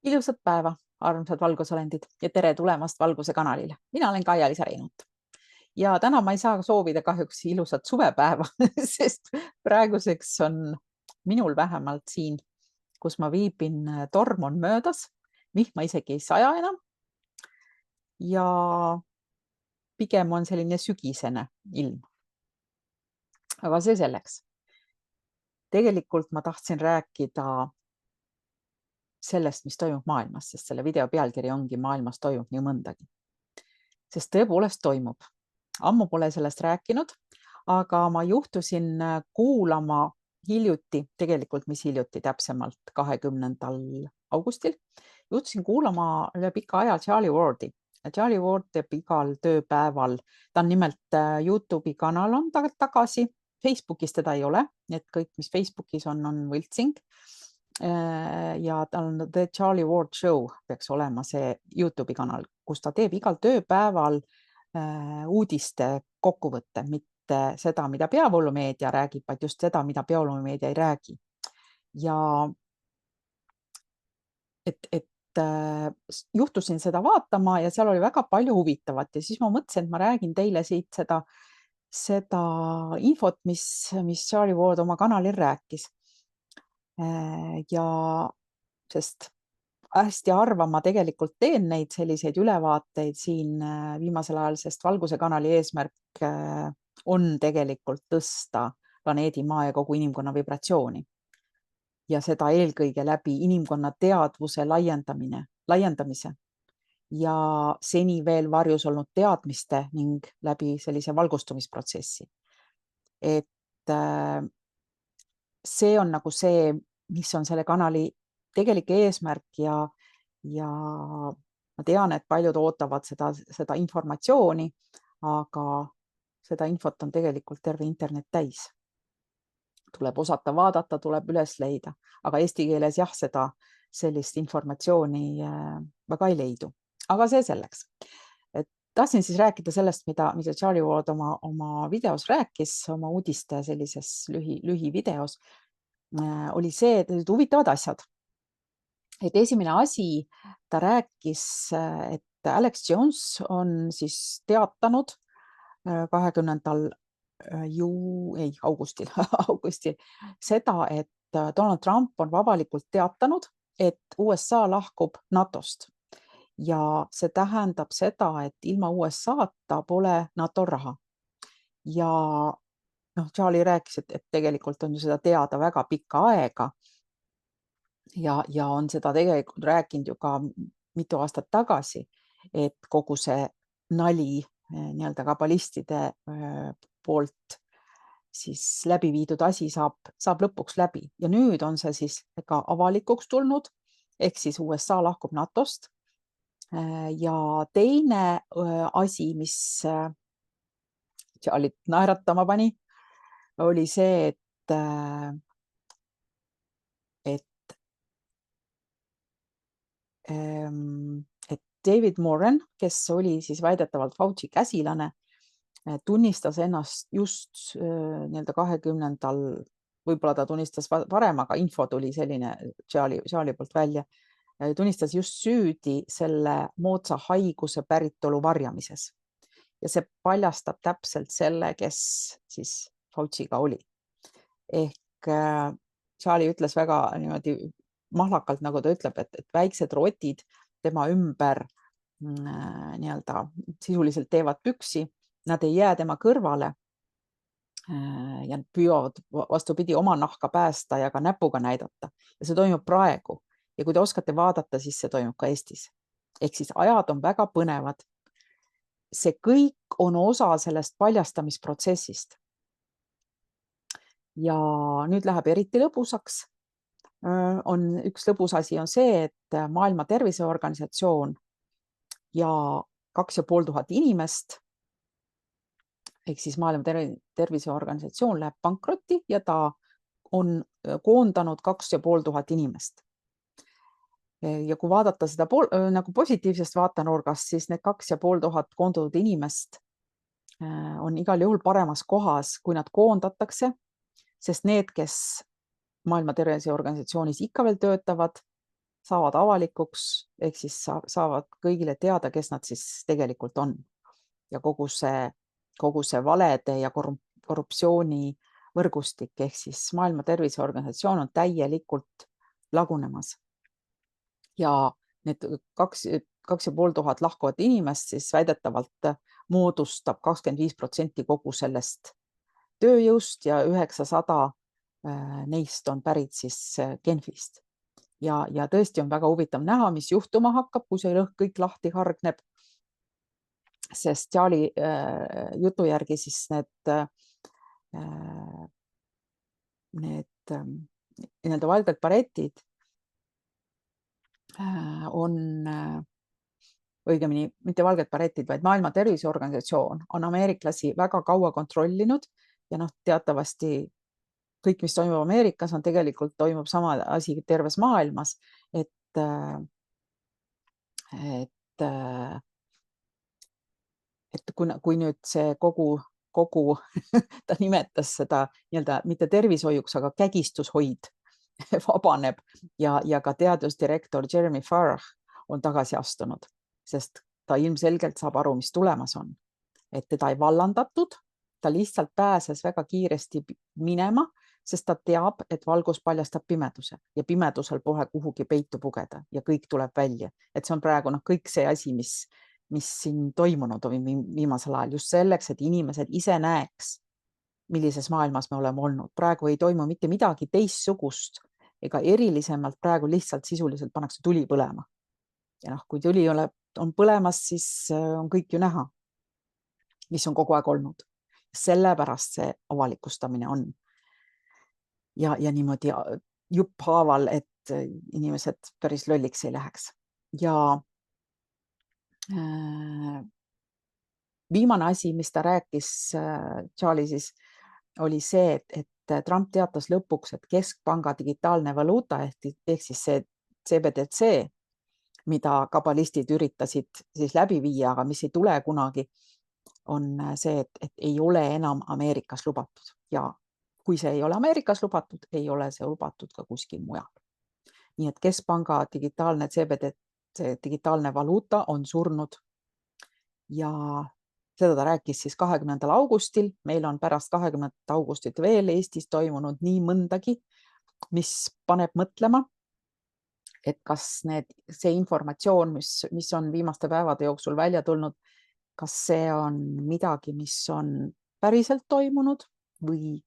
Ilusat päeva, armsad valgusolendid ja tere tulemast Valguse kanalile. Mina olen Kaia-Liisa Reinult. Ja täna ma ei saa soovida kahjuks ilusat suvepäeva, sest praeguseks on minul vähemalt siin, kus ma viibin, torm on möödas, vihma isegi ei saja enam. Ja pigem on selline sügisene ilm. Aga see selleks. Tegelikult ma tahtsin rääkida sellest, mis toimub maailmas, sest selle video pealkiri ongi Maailmas toimub nii mõndagi. Sest tõepoolest toimub. Ammu pole sellest rääkinud, aga ma juhtusin kuulama hiljuti, tegelikult mis hiljuti täpsemalt 20. augustil, juhtusin kuulama üle pika aja Charlie Wardi. Charlie Ward teeb igal tööpäeval, ta on nimelt YouTube'i kanal on tagasi, Facebookis teda ei ole, nii et kõik, mis Facebookis on võltsing. Ja tal on The Charlie Ward Show peaks olema see YouTube'i kanal, kus ta teeb igal tööpäeval uudiste kokkuvõtte, mitte seda, mida peavoolumeedia räägib, vaid just seda, mida peavoolumeedia ei räägi. Ja et juhtusin seda vaatama ja seal oli väga palju huvitavat ja siis ma mõtlesin, et ma räägin teile siit seda infot, mis Charlie Ward oma kanalil rääkis. Ja sest hästi harva ma tegelikult teen neid selliseid ülevaateid siin viimasel ajal, sest Valguse kanali eesmärk on tegelikult tõsta planeedi Maa ja kogu inimkonna vibratsiooni. Ja seda eelkõige läbi inimkonna teadvuse laiendamise ja seni veel varjus olnud teadmiste ning läbi sellise valgustumisprotsessi. Et see on nagu see, mis on selle kanali tegelik eesmärk ja ma tean, et paljud ootavad seda informatsiooni, aga seda infot on tegelikult terve internet täis. Tuleb osata vaadata, tuleb üles leida, aga eesti keeles jah, seda sellist informatsiooni väga ei leidu. Aga see selleks. Tahtsin siis rääkida sellest, mida Charlie Ward oma videos rääkis, oma uudiste sellises lühivideos, oli see, et olid huvitavad asjad. Et esimene asi, ta rääkis, et Alex Jones on siis teatanud 20. augustil seda, et Donald Trump on vabalikult teatanud, et USA lahkub NATO-st. Ja see tähendab seda, et ilma USA-ta pole NATO raha. Ja Charlie rääkis, et tegelikult on ju seda teada väga pikka aega ja on seda tegelikult rääkinud ju ka mitu aastat tagasi, et kogu see nali nii-öelda kabalistide poolt siis läbi viidud asi saab lõpuks läbi. Ja nüüd on see siis ka avalikuks tulnud, ehk siis USA lahkub NATO-st. Ja teine asi, mis Charlie naeratama pani, oli see, et David Moran, kes oli siis väidetavalt Fauci käsilane, tunnistas ennast just nii-öelda 20. Võib-olla ta tunnistas varem, aga info tuli selline Charlie poolt välja, tunnistas just süüdi selle moodsa haiguse päritolu varjamises. Ja see paljastab täpselt selle, kes siis Fauciga oli. Ehk Charlie ütles väga niimoodi mahlakalt, nagu ta ütleb, et väiksed rotid tema ümber nii-öelda sisuliselt teevad püksi, nad ei jää tema kõrvale ja püüavad vastupidi oma nahka päästa ja ka näpuga näidata. Ja see toimub praegu. Ja kui te oskate vaadata, siis see toimub ka Eestis. Ehk siis ajad on väga põnevad. See kõik on osa sellest paljastamisprotsessist. Ja nüüd läheb eriti lõbusaks. Üks lõbus asi on see, et Maailma Terviseorganisatsioon ja 2500 inimest, ehk siis Maailma Terviseorganisatsioon läheb pankrotti ja ta on koondanud 2500 inimest. Ja kui vaadata seda nagu positiivsest vaatenurgast, siis need 2500 koondatud inimest on igal juhul paremas kohas, kui nad koondatakse, sest need, kes Maailma Terviseorganisatsioonis ikka veel töötavad, saavad avalikuks, ehk siis saavad kõigile teada, kes nad siis tegelikult on. Ja kogu see valede ja korruptsiooni võrgustik ehk siis Maailma Terviseorganisatsioon on täielikult lagunemas. Ja need 2500 lahkuvat inimest siis väidetavalt moodustab 25% kogu sellest tööjõust ja 900 neist on pärit siis Genfist. Ja tõesti on väga huvitav näha, mis juhtuma hakkab, kui see kõik lahti hargneb. Sest Charlie jutu järgi siis need nii-öelda valged baretid on õigemini mitte valged baretid, vaid Maailma Terviseorganisatsioon on ameeriklasi väga kaua kontrollinud ja teatavasti kõik, mis toimub Ameerikas, on tegelikult toimub sama asi terves maailmas, et kui nüüd see kogu ta nimetas seda nii-öelda mitte tervishoiuks, aga kägistushoid vabaneb ja ka teadusdirektor Jeremy Farah on tagasi astunud, sest ta ilmselgelt saab aru, mis tulemas on. Et teda ei vallandatud, ta lihtsalt pääses väga kiiresti minema, sest ta teab, et valgus paljastab pimeduse ja pimedusel pohe kuhugi peitu pugeda ja kõik tuleb välja. Et see on praegu kõik see asi, mis siin toimunud on viimasel ajal just selleks, et inimesed ise näeks, millises maailmas me oleme olnud. Praegu ei toimu mitte midagi teistsugust ega erilisemalt, praegu lihtsalt sisuliselt pannakse tuli põlema. Ja kui tuli on põlemas, siis on kõik ju näha, mis on kogu aeg olnud. Sellepärast see avalikustamine on. Ja niimoodi jupphaaval, et inimesed päris lolliks ei läheks. Ja viimane asi, mis ta rääkis, Charlie siis, oli see, et Trump teatas lõpuks, et keskpanga digitaalne valuuta ehk siis see CBDC, mida kabalistid üritasid siis läbi viia, aga mis ei tule kunagi, on see, et ei ole enam Ameerikas lubatud. Ja kui see ei ole Ameerikas lubatud, ei ole see lubatud ka kuskil mujal. Nii et keskpanga digitaalne CBDC digitaalne valuuta on surnud. Ja seda ta rääkis siis 20. augustil. Meil on pärast 20. augustit veel Eestis toimunud nii mõndagi, mis paneb mõtlema, et kas see informatsioon, mis on viimaste päevade jooksul välja tulnud, kas see on midagi, mis on päriselt toimunud või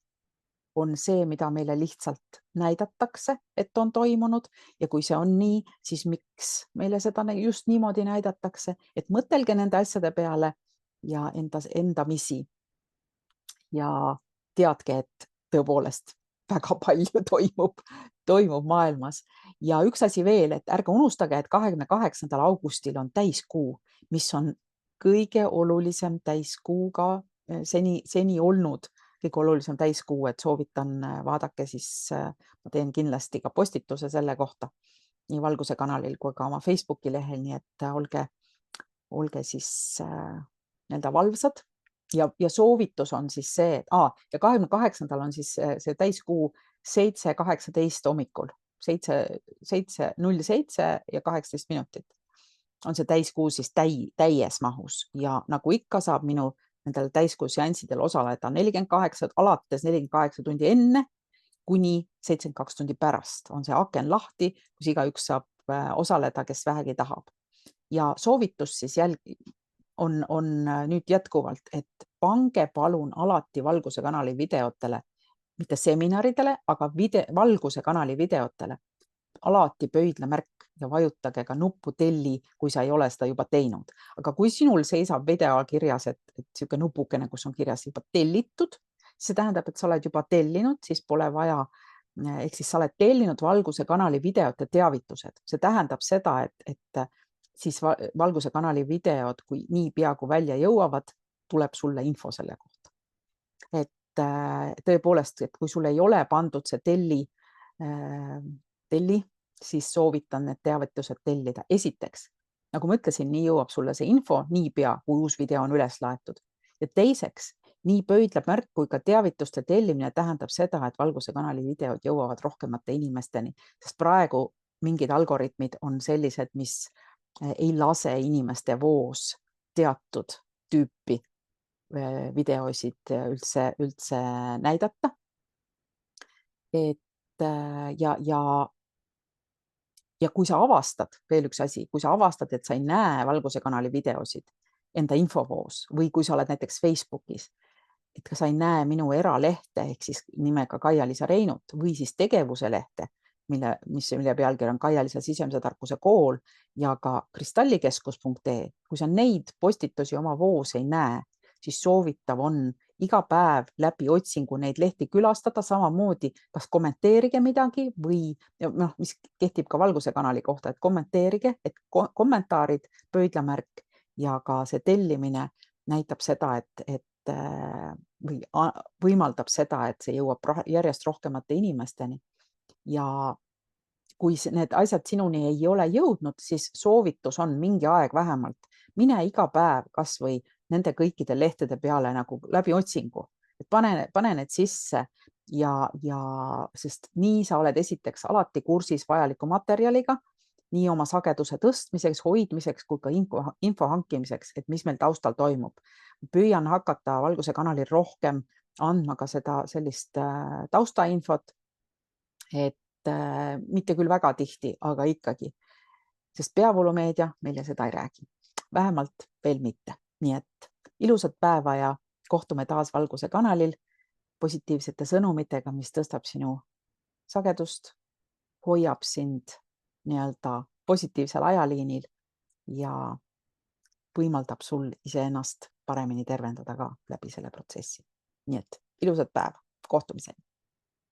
on see, mida meile lihtsalt näidatakse, et on toimunud. Ja kui see on nii, siis miks meile seda just niimoodi näidatakse, et mõtelge nende asjade peale ja endamisi. Ja teadke, et tõepoolest väga palju toimub maailmas. Ja üks asi veel, et ärge unustage, et 28. augustil on täiskuu, mis on kõige olulisem täiskuuga seni olnud. Kõige olulisem täiskuu, et soovitan vaadake, siis ma teen kindlasti ka postituse selle kohta nii Valguse kanalil kui ka oma Facebooki lehel, nii et olge siis nii-öelda valvsad ja soovitus on siis see, ja 28. on siis see täiskuu 7:18 hommikul, 7:07 ja 18 minutit on see täiskuu siis täies mahus ja nagu ikka saab minu nendel täiskuu seanssidel osaleda alates 48 tundi enne kuni 72 tundi pärast on see aken lahti, kus igaüks saab osaleda, kes vähegi tahab. Ja soovitus siis on nüüd jätkuvalt, et pange palun alati Valguse kanali videotele, mitte seminaridele, aga Valguse kanali videotele alati pöidlamärk ja vajutage ka nuppu telli, kui sa ei ole seda juba teinud. Aga kui sinul seisab video kirjas, et selline nupukene, kus on kirjas juba tellitud, see tähendab, et sa oled juba tellinud, siis pole vaja, ehk siis sa oled tellinud Valguse kanali videote teavitused. See tähendab seda, et siis Valguse kanali videod, kui niipea kui välja jõuavad, tuleb sulle info selle kohta. Et tõepoolest, et kui sul ei ole pandud see telli, siis soovitan need teavitused tellida. Esiteks, nagu ma ütlesin, nii jõuab sulle see info niipea, kui uus video on üles laetud. Ja teiseks, nii pöidlamärk kui ka teavituste tellimine tähendab seda, et Valguse kanali videod jõuavad rohkemate inimesteni, sest praegu mingid algoritmid on sellised, mis ei lase inimeste voos teatud tüüpi videosid üldse näidata. Et ja kui sa avastad, veel üks asi, kui sa avastad, et sa ei näe Valguse kanali videosid enda infovoos või kui sa oled näiteks Facebookis, et ka sa ei näe minu eralehte ehk siis nimega Kaia-Liisa Reinut või siis tegevuse lehte, mille pealkiri on Kaia-Liisa sisemise tarkuse kool ja ka kristallikeskus.ee. Kui sa neid postitusi oma voos ei näe, siis soovitav on iga päev läbi otsingu neid lehti külastada, samamoodi kas kommenteerige midagi või mis kehtib ka Valguse kanali kohta, et kommenteerige, et kommentaarid, pöidlamärk ja ka see tellimine näitab seda, et või võimaldab seda, et see jõuab järjest rohkemate inimesteni. Ja kui need asjad sinuni ei ole jõudnud, siis soovitus on mingi aeg vähemalt, mine iga päev kas või nende kõikide lehtede peale nagu läbi otsingu, et pane need sisse ja sest nii sa oled esiteks alati kursis vajaliku materjaliga, nii oma sageduse tõstmiseks, hoidmiseks kui ka info hankimiseks, et mis meil taustal toimub. Püüan hakata Valguse kanalil rohkem andma ka seda sellist taustainfot, et mitte küll väga tihti, aga ikkagi, sest peavoolumeedia meile seda ei räägi. Vähemalt veel mitte. Nii et ilusat päeva ja kohtume taas Valguse kanalil positiivsete sõnumitega, mis tõstab sinu sagedust, hoiab sind nii-öelda positiivsel ajaliinil ja võimaldab sul iseennast paremini tervendada ka läbi selle protsessi. Nii et ilusat päeva, kohtumiseni!